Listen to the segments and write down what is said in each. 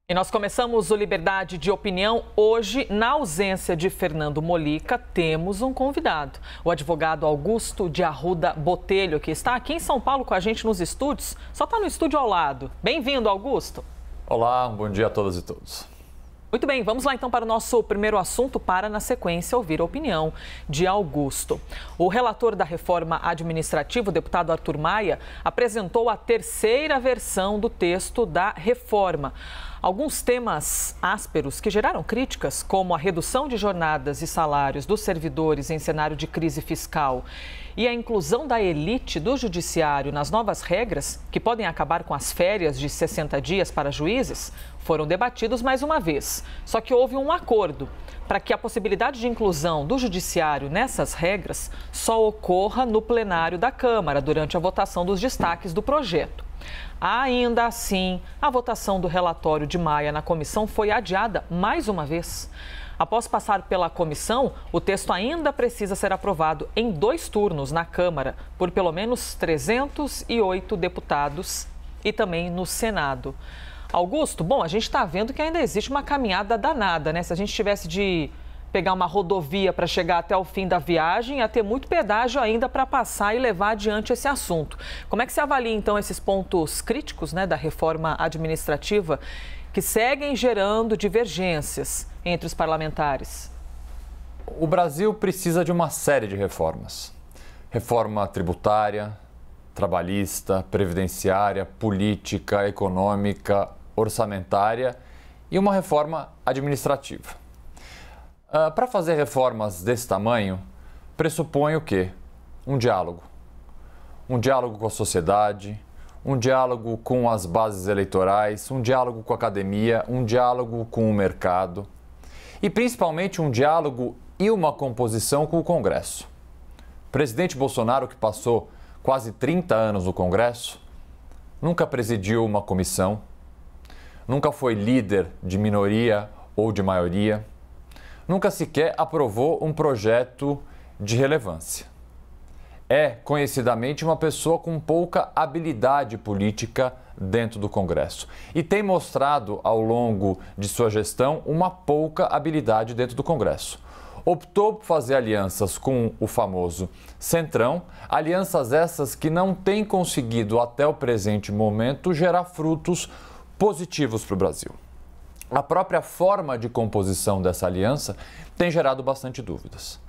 E nós começamos o Liberdade de Opinião hoje. Na ausência de Fernando Molica, temos um convidado, o advogado Augusto de Arruda Botelho, que está aqui em São Paulo com a gente nos estúdios. Só está no estúdio ao lado. Bem-vindo, Augusto. Olá, um bom dia a todas e todos. Muito bem, vamos lá então para o nosso primeiro assunto, para na sequência ouvir a opinião de Augusto. O relator da reforma administrativa, o deputado Arthur Maia, apresentou a terceira versão do texto da reforma. Alguns temas ásperos que geraram críticas, como a redução de jornadas e salários dos servidores em cenário de crise fiscal e a inclusão da elite do judiciário nas novas regras, que podem acabar com as férias de 60 dias para juízes, foram debatidos mais uma vez. Só que houve um acordo para que a possibilidade de inclusão do judiciário nessas regras só ocorra no plenário da Câmara, durante a votação dos destaques do projeto. Ainda assim, a votação do relatório de Maia na comissão foi adiada mais uma vez. Após passar pela comissão, o texto ainda precisa ser aprovado em 2 turnos na Câmara, por pelo menos 308 deputados e também no Senado. Augusto, bom, a gente está vendo que ainda existe uma caminhada danada, né? Se a gente tivesse de pegar uma rodovia para chegar até o fim da viagem, ia ter muito pedágio ainda para passar e levar adiante esse assunto. Como é que você avalia, então, esses pontos críticos, né, da reforma administrativa que seguem gerando divergências entre os parlamentares? O Brasil precisa de uma série de reformas. Reforma tributária, trabalhista, previdenciária, política, econômica, orçamentária e uma reforma administrativa. Para fazer reformas desse tamanho, pressupõe o quê? Um diálogo. Um diálogo com a sociedade, um diálogo com as bases eleitorais, um diálogo com a academia, um diálogo com o mercado e principalmente um diálogo e uma composição com o Congresso. O presidente Bolsonaro, que passou quase 30 anos no Congresso, nunca presidiu uma comissão, nunca foi líder de minoria ou de maioria, nunca sequer aprovou um projeto de relevância. É conhecidamente uma pessoa com pouca habilidade política dentro do Congresso e tem mostrado ao longo de sua gestão uma pouca habilidade dentro do Congresso. Optou por fazer alianças com o famoso Centrão, alianças essas que não têm conseguido até o presente momento gerar frutos positivos para o Brasil. A própria forma de composição dessa aliança tem gerado bastante dúvidas.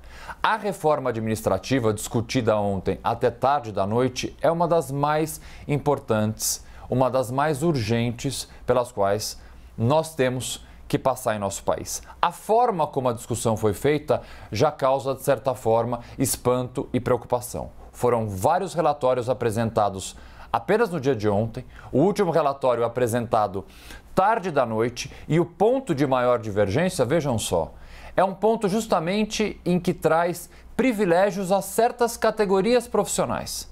A reforma administrativa discutida ontem até tarde da noite é uma das mais importantes, uma das mais urgentes pelas quais nós temos que passar em nosso país. A forma como a discussão foi feita já causa, de certa forma, espanto e preocupação. Foram vários relatórios apresentados apenas no dia de ontem, o último relatório apresentado tarde da noite e o ponto de maior divergência, vejam só, é um ponto justamente em que traz privilégios a certas categorias profissionais.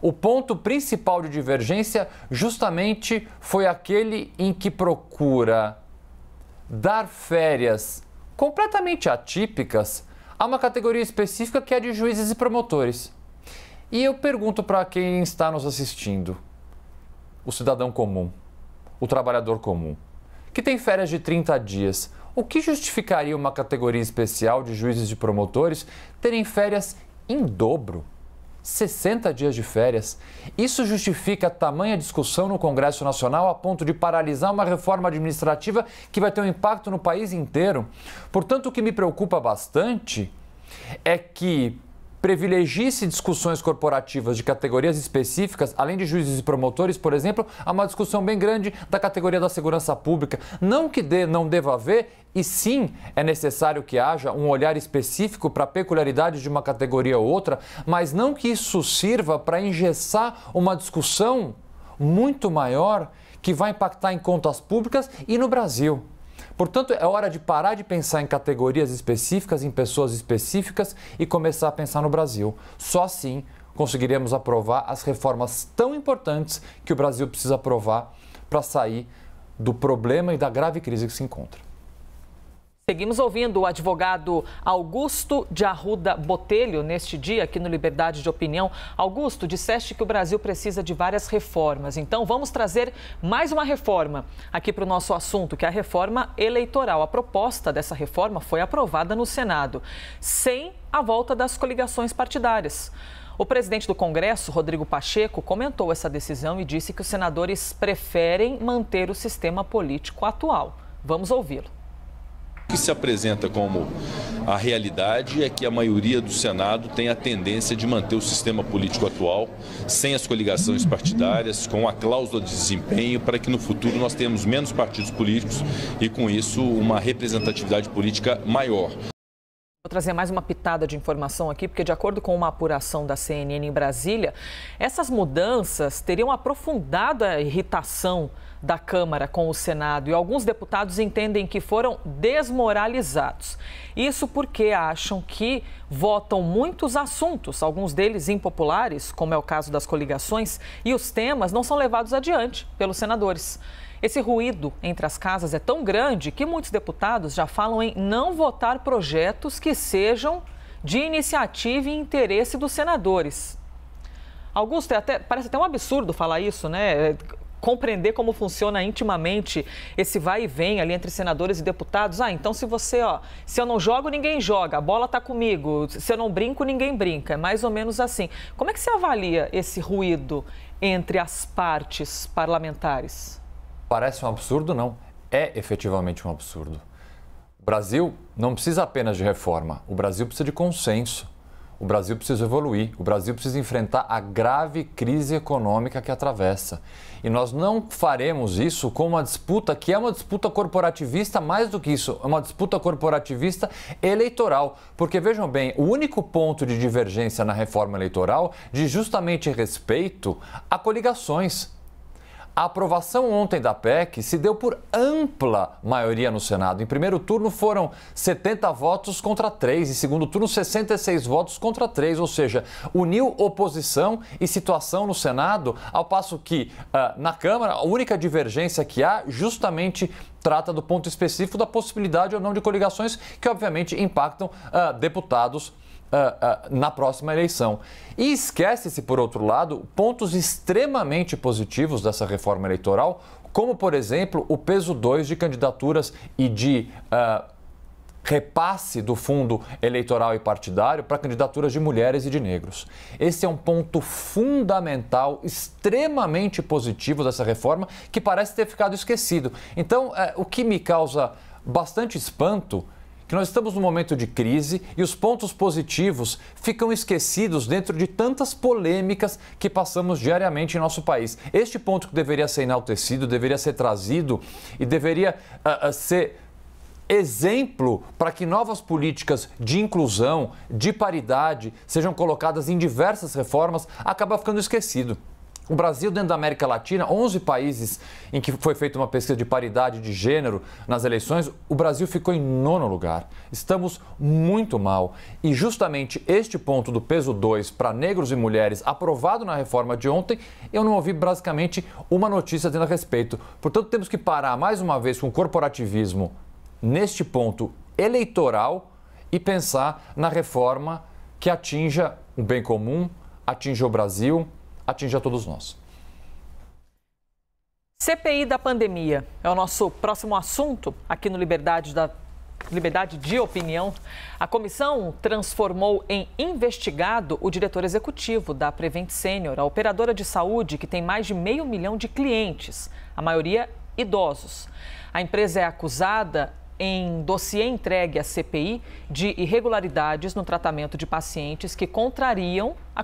O ponto principal de divergência justamente foi aquele em que procura dar férias completamente atípicas a uma categoria específica que é de juízes e promotores. E eu pergunto para quem está nos assistindo, o cidadão comum, o trabalhador comum, que tem férias de 30 dias, o que justificaria uma categoria especial de juízes e promotores terem férias em dobro? 60 dias de férias. Isso justifica tamanha discussão no Congresso Nacional a ponto de paralisar uma reforma administrativa que vai ter um impacto no país inteiro. Portanto, o que me preocupa bastante é que privilegie-se discussões corporativas de categorias específicas, além de juízes e promotores, por exemplo, há uma discussão bem grande da categoria da segurança pública. Não que não deva haver, e sim é necessário que haja um olhar específico para peculiaridades de uma categoria ou outra, mas não que isso sirva para engessar uma discussão muito maior que vai impactar em contas públicas e no Brasil. Portanto, é hora de parar de pensar em categorias específicas, em pessoas específicas e começar a pensar no Brasil. Só assim conseguiremos aprovar as reformas tão importantes que o Brasil precisa aprovar para sair do problema e da grave crise que se encontra. Seguimos ouvindo o advogado Augusto de Arruda Botelho neste dia aqui no Liberdade de Opinião. Augusto, disseste que o Brasil precisa de várias reformas. Então vamos trazer mais uma reforma aqui para o nosso assunto, que é a reforma eleitoral. A proposta dessa reforma foi aprovada no Senado, sem a volta das coligações partidárias. O presidente do Congresso, Rodrigo Pacheco, comentou essa decisão e disse que os senadores preferem manter o sistema político atual. Vamos ouvi-lo. O que se apresenta como a realidade é que a maioria do Senado tem a tendência de manter o sistema político atual, sem as coligações partidárias, com a cláusula de desempenho, para que no futuro nós tenhamos menos partidos políticos e, com isso, uma representatividade política maior. Vou trazer mais uma pitada de informação aqui, porque de acordo com uma apuração da CNN em Brasília, essas mudanças teriam aprofundado a irritação da Câmara com o Senado e alguns deputados entendem que foram desmoralizados. Isso porque acham que votam muitos assuntos, alguns deles impopulares, como é o caso das coligações, e os temas não são levados adiante pelos senadores. Esse ruído entre as casas é tão grande que muitos deputados já falam em não votar projetos que sejam de iniciativa e interesse dos senadores. Augusto, parece até um absurdo falar isso, né? Compreender como funciona intimamente esse vai e vem ali entre senadores e deputados. Então se eu não jogo, ninguém joga, a bola está comigo, se eu não brinco, ninguém brinca. É mais ou menos assim. Como é que você avalia esse ruído entre as partes parlamentares? Parece um absurdo, não. É efetivamente um absurdo. O Brasil não precisa apenas de reforma, o Brasil precisa de consenso. O Brasil precisa evoluir, o Brasil precisa enfrentar a grave crise econômica que atravessa. E nós não faremos isso com uma disputa que é uma disputa corporativista, mais do que isso, é uma disputa corporativista eleitoral. Porque, vejam bem, o único ponto de divergência na reforma eleitoral diz justamente respeito a coligações. A aprovação ontem da PEC se deu por ampla maioria no Senado. Em primeiro turno foram 70 votos contra 3, em segundo turno 66 votos contra 3, ou seja, uniu oposição e situação no Senado, ao passo que na Câmara a única divergência que há justamente trata do ponto específico da possibilidade ou não de coligações que obviamente impactam deputados na próxima eleição. E esquece-se, por outro lado, pontos extremamente positivos dessa reforma eleitoral, como, por exemplo, o peso 2 de candidaturas e de repasse do fundo eleitoral e partidário para candidaturas de mulheres e de negros. Esse é um ponto fundamental, extremamente positivo dessa reforma, que parece ter ficado esquecido. Então, o que me causa bastante espanto que nós estamos num momento de crise e os pontos positivos ficam esquecidos dentro de tantas polêmicas que passamos diariamente em nosso país. Este ponto que deveria ser enaltecido, deveria ser trazido e deveria ser exemplo para que novas políticas de inclusão, de paridade, sejam colocadas em diversas reformas, acaba ficando esquecido. O Brasil, dentro da América Latina, 11 países em que foi feita uma pesquisa de paridade de gênero nas eleições, o Brasil ficou em 9º lugar. Estamos muito mal. E justamente este ponto do peso 2 para negros e mulheres, aprovado na reforma de ontem, eu não ouvi basicamente uma notícia dizendo a respeito. Portanto, temos que parar mais uma vez com o corporativismo neste ponto eleitoral e pensar na reforma que atinja o bem comum, atinja o Brasil, atinge a todos nós. CPI da pandemia é o nosso próximo assunto aqui no Liberdade de Opinião. A comissão transformou em investigado o diretor executivo da Prevent Senior, a operadora de saúde que tem mais de 500 mil de clientes, a maioria idosos. A empresa é acusada em dossiê entregue à CPI de irregularidades no tratamento de pacientes que contraíram a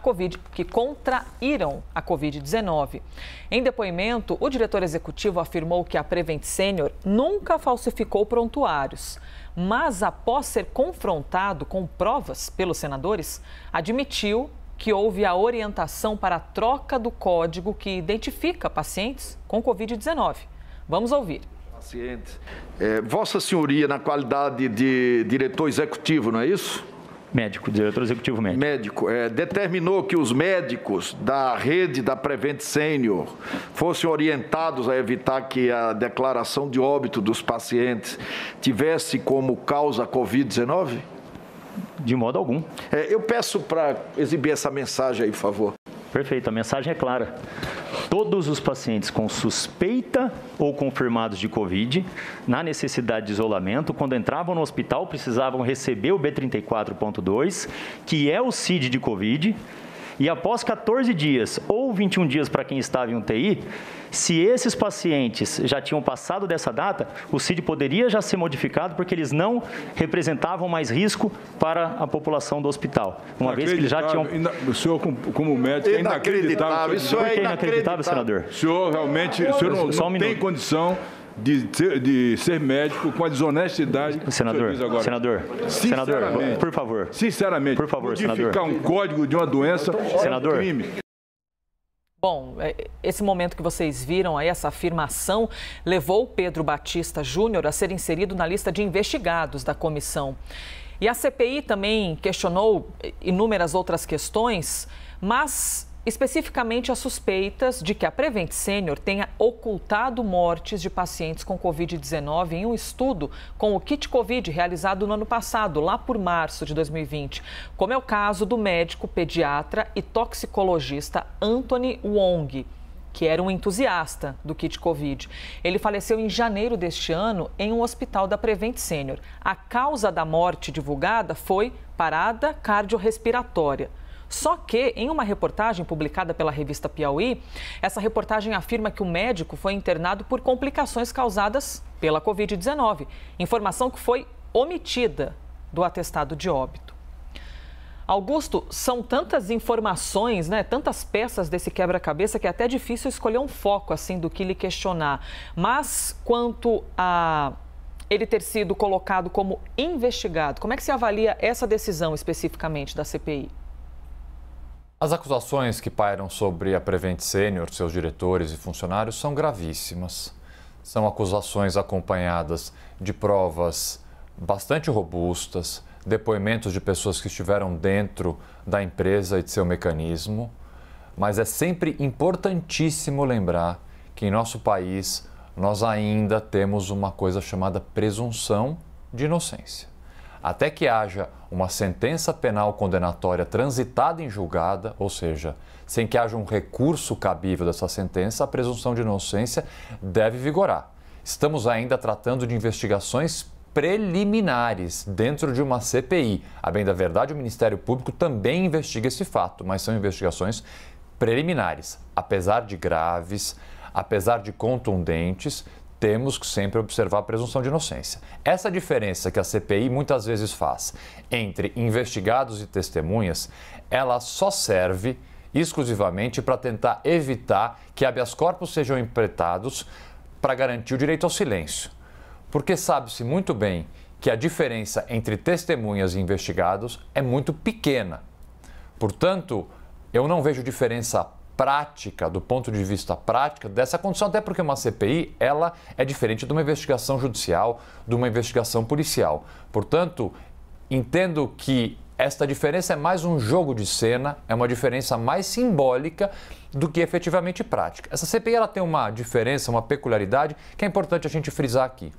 Covid-19. Em depoimento, o diretor executivo afirmou que a Prevent Senior nunca falsificou prontuários, mas após ser confrontado com provas pelos senadores, admitiu que houve a orientação para a troca do código que identifica pacientes com Covid-19. Vamos ouvir. Vossa Senhoria, na qualidade de diretor executivo, não é isso? Médico, diretor executivo médico. Médico. Determinou que os médicos da rede da Prevent Senior fossem orientados a evitar que a declaração de óbito dos pacientes tivesse como causa a Covid-19? De modo algum. Eu peço para exibir essa mensagem aí, por favor. Perfeito, a mensagem é clara. Todos os pacientes com suspeita ou confirmados de Covid, na necessidade de isolamento, quando entravam no hospital, precisavam receber o B34.2, que é o CID de Covid, e após 14 dias ou 21 dias para quem estava em UTI, se esses pacientes já tinham passado dessa data, o CID poderia já ser modificado porque eles não representavam mais risco para a população do hospital. Uma vez que eles já tinham... O senhor, como médico, é inacreditável. Isso é Por que inacreditável, senador? O senhor realmente não tem condição de ser médico com a desonestidade. Senador, por favor. Sinceramente, por favor, modificar um código de uma doença é um crime. Bom, esse momento que vocês viram aí, essa afirmação, levou Pedro Batista Júnior a ser inserido na lista de investigados da comissão. E a CPI também questionou inúmeras outras questões, mas especificamente as suspeitas de que a Prevent Senior tenha ocultado mortes de pacientes com Covid-19 em um estudo com o kit Covid realizado no ano passado, lá por março de 2020, como é o caso do médico pediatra e toxicologista Anthony Wong, que era um entusiasta do kit Covid. Ele faleceu em janeiro deste ano em um hospital da Prevent Senior. A causa da morte divulgada foi parada cardiorrespiratória. Só que, em uma reportagem publicada pela revista Piauí, essa reportagem afirma que o médico foi internado por complicações causadas pela Covid-19, informação que foi omitida do atestado de óbito. Augusto, são tantas informações, né, tantas peças desse quebra-cabeça que é até difícil escolher um foco assim do que lhe questionar. Mas quanto a ele ter sido colocado como investigado, como é que se avalia essa decisão especificamente da CPI? As acusações que pairam sobre a Prevent Senior, seus diretores e funcionários, são gravíssimas. São acusações acompanhadas de provas bastante robustas, depoimentos de pessoas que estiveram dentro da empresa e de seu mecanismo. Mas é sempre importantíssimo lembrar que em nosso país nós ainda temos uma coisa chamada presunção de inocência. Até que haja uma sentença penal condenatória transitada em julgada, ou seja, sem que haja um recurso cabível dessa sentença, a presunção de inocência deve vigorar. Estamos ainda tratando de investigações preliminares dentro de uma CPI. A bem da verdade, o Ministério Público também investiga esse fato, mas são investigações preliminares. Apesar de graves, apesar de contundentes, temos que sempre observar a presunção de inocência. Essa diferença que a CPI muitas vezes faz entre investigados e testemunhas, ela só serve exclusivamente para tentar evitar que habeas corpus sejam empreitados para garantir o direito ao silêncio. Porque sabe-se muito bem que a diferença entre testemunhas e investigados é muito pequena. Portanto, eu não vejo diferença prática, do ponto de vista prático, dessa condição, até porque uma CPI, ela é diferente de uma investigação judicial, de uma investigação policial. Portanto, entendo que esta diferença é mais um jogo de cena, é uma diferença mais simbólica do que efetivamente prática. Essa CPI, ela tem uma diferença, uma peculiaridade que é importante a gente frisar aqui.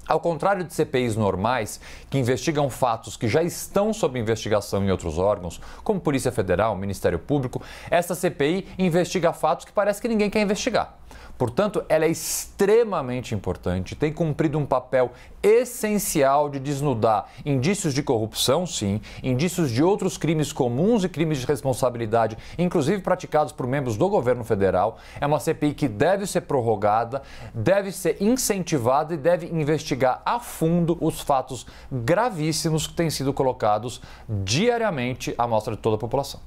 Ao contrário de CPIs normais, que investigam fatos que já estão sob investigação em outros órgãos, como Polícia Federal, Ministério Público, essa CPI investiga fatos que parece que ninguém quer investigar. Portanto, ela é extremamente importante, tem cumprido um papel essencial de desnudar indícios de corrupção, sim, indícios de outros crimes comuns e crimes de responsabilidade, inclusive praticados por membros do governo federal. É uma CPI que deve ser prorrogada, deve ser incentivada e deve investigar a fundo os fatos gravíssimos que têm sido colocados diariamente à mostra de toda a população.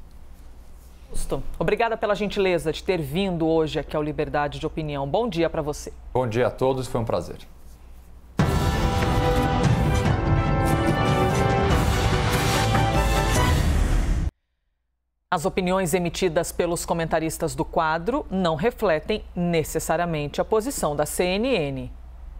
Obrigada pela gentileza de ter vindo hoje aqui ao Liberdade de Opinião. Bom dia para você. Bom dia a todos, foi um prazer. As opiniões emitidas pelos comentaristas do quadro não refletem necessariamente a posição da CNN.